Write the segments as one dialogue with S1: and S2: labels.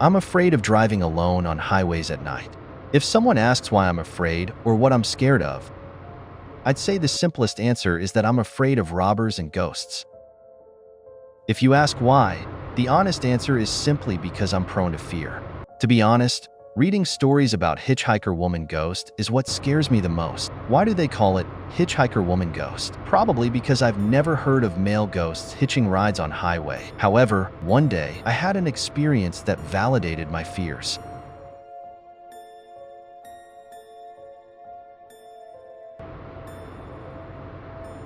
S1: I'm afraid of driving alone on highways at night. If someone asks why I'm afraid or what I'm scared of, I'd say the simplest answer is that I'm afraid of robbers and ghosts. If you ask why, the honest answer is simply because I'm prone to fear. To be honest, reading stories about hitchhiker woman ghost is what scares me the most. Why do they call it hitchhiker woman ghost? Probably because I've never heard of male ghosts hitching rides on highway. However, one day, I had an experience that validated my fears.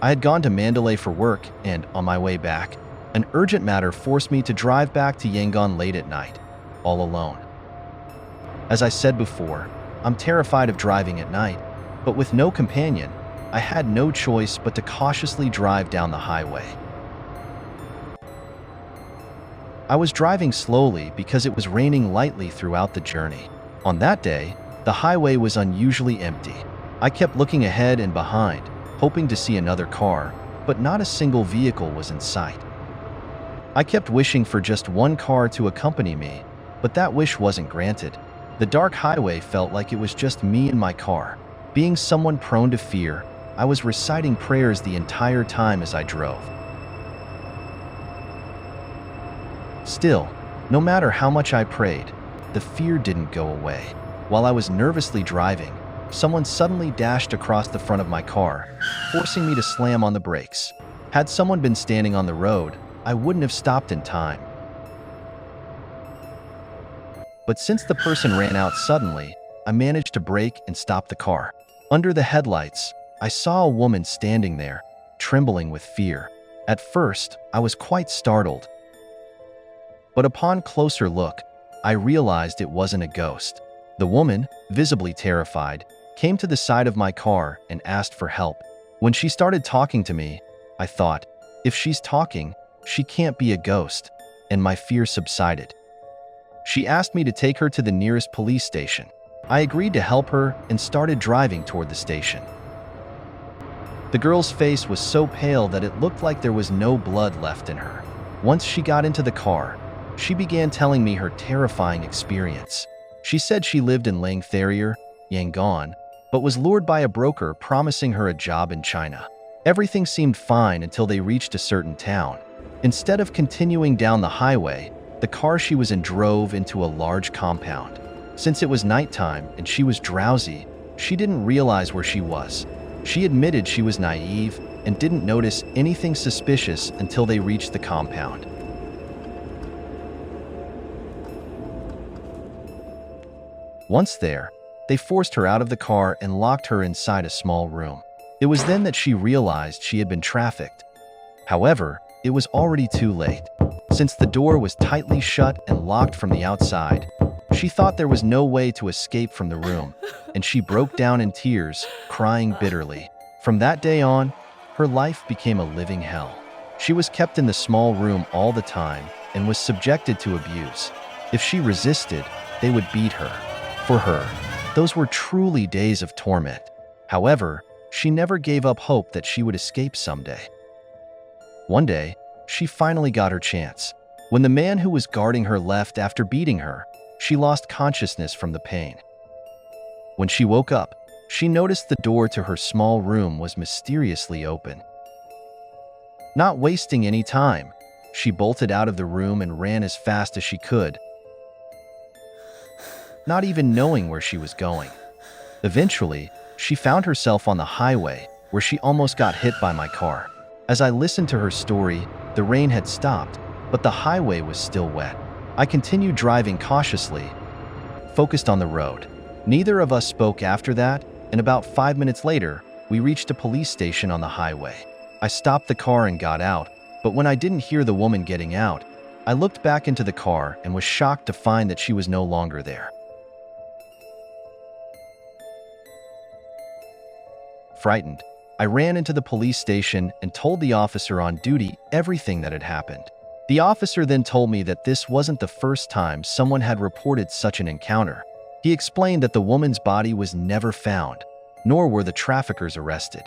S1: I had gone to Mandalay for work, and on my way back, an urgent matter forced me to drive back to Yangon late at night, all alone. As I said before, I'm terrified of driving at night, but with no companion, I had no choice but to cautiously drive down the highway. I was driving slowly because it was raining lightly throughout the journey. On that day, the highway was unusually empty. I kept looking ahead and behind, hoping to see another car, but not a single vehicle was in sight. I kept wishing for just one car to accompany me, but that wish wasn't granted. The dark highway felt like it was just me and my car. Being someone prone to fear, I was reciting prayers the entire time as I drove. Still, no matter how much I prayed, the fear didn't go away. While I was nervously driving, someone suddenly dashed across the front of my car, forcing me to slam on the brakes. Had someone been standing on the road, I wouldn't have stopped in time. But since the person ran out suddenly, I managed to brake and stop the car. Under the headlights, I saw a woman standing there, trembling with fear. At first, I was quite startled. But upon closer look, I realized it wasn't a ghost. The woman, visibly terrified, came to the side of my car and asked for help. When she started talking to me, I thought, if she's talking, she can't be a ghost, and my fear subsided. She asked me to take her to the nearest police station. I agreed to help her and started driving toward the station. The girl's face was so pale that it looked like there was no blood left in her. Once she got into the car, she began telling me her terrifying experience. She said she lived in Langtharia, Yangon, but was lured by a broker promising her a job in China. Everything seemed fine until they reached a certain town. Instead of continuing down the highway, the car she was in drove into a large compound. Since it was nighttime and she was drowsy, she didn't realize where she was. She admitted she was naive and didn't notice anything suspicious until they reached the compound. Once there, they forced her out of the car and locked her inside a small room. It was then that she realized she had been trafficked. However, it was already too late. Since the door was tightly shut and locked from the outside, she thought there was no way to escape from the room, and she broke down in tears, crying bitterly. From that day on, her life became a living hell. She was kept in the small room all the time and was subjected to abuse. If she resisted, they would beat her. For her, those were truly days of torment. However, she never gave up hope that she would escape someday. One day, she finally got her chance. When the man who was guarding her left after beating her, she lost consciousness from the pain. When she woke up, she noticed the door to her small room was mysteriously open. Not wasting any time, she bolted out of the room and ran as fast as she could, not even knowing where she was going. Eventually, she found herself on the highway, where she almost got hit by my car. As I listened to her story, the rain had stopped, but the highway was still wet. I continued driving cautiously, focused on the road. Neither of us spoke after that, and about 5 minutes later, we reached a police station on the highway. I stopped the car and got out, but when I didn't hear the woman getting out, I looked back into the car and was shocked to find that she was no longer there. Frightened, I ran into the police station and told the officer on duty everything that had happened. The officer then told me that this wasn't the first time someone had reported such an encounter. He explained that the woman's body was never found, nor were the traffickers arrested.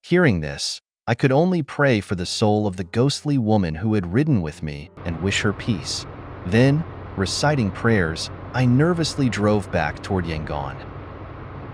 S1: Hearing this, I could only pray for the soul of the ghostly woman who had ridden with me and wish her peace. Then, reciting prayers, I nervously drove back toward Yangon.